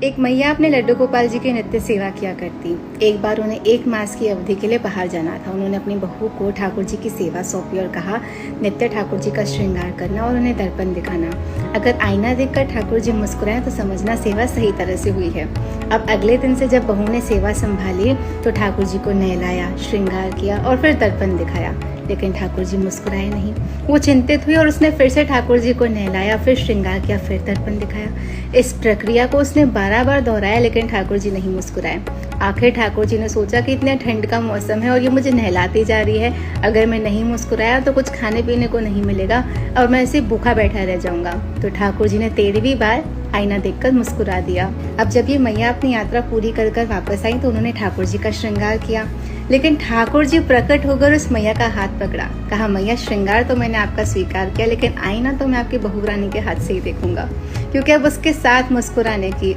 एक मैया अपने लड्डू गोपाल जी की नित्य सेवा किया करती। एक बार उन्हें 1 मास की अवधि के लिए बाहर जाना था। उन्होंने अपनी बहू को ठाकुर जी की सेवा सौंपी और कहा, नित्य ठाकुर जी का श्रृंगार करना और उन्हें दर्पण दिखाना। अगर आईना देखकर ठाकुर जी मुस्कुराए तो समझना सेवा सही तरह से हुई है। अब अगले दिन से जब बहू ने सेवा संभाली तो ठाकुर जी को नहलाया, श्रृंगार किया और फिर दर्पण दिखाया, लेकिन ठाकुर जी मुस्कुराए नहीं। वो चिंतित हुई और उसने फिर से ठाकुर जी को नहलाया, फिर श्रृंगार किया, फिर दर्पण दिखाया। इस प्रक्रिया को उसने 12 बार दोहराया, लेकिन ठाकुर जी नहीं मुस्कुराए। आखिर ठाकुर जी ने सोचा कि इतने ठंड का मौसम है और ये मुझे नहलाती जा रही है, अगर मैं नहीं मुस्कुराया तो कुछ खाने पीने को नहीं मिलेगा और मैं ऐसे भूखा बैठा रह जाऊंगा। तो ठाकुर जी ने 13वीं बार आईना देखकर मुस्कुरा दिया। अब जब ये मैया अपनी यात्रा पूरी कर कर वापस आई तो उन्होंने ठाकुर जी का श्रृंगार किया, लेकिन ठाकुर जी प्रकट होकर उस मैया का हाथ पकड़ा। कहा, मैया श्रृंगार तो मैंने आपका स्वीकार किया, लेकिन आईना तो मैं आपकी बहू रानी के हाथ से ही देखूंगा, क्योंकि अब उसके साथ मुस्कुराने की,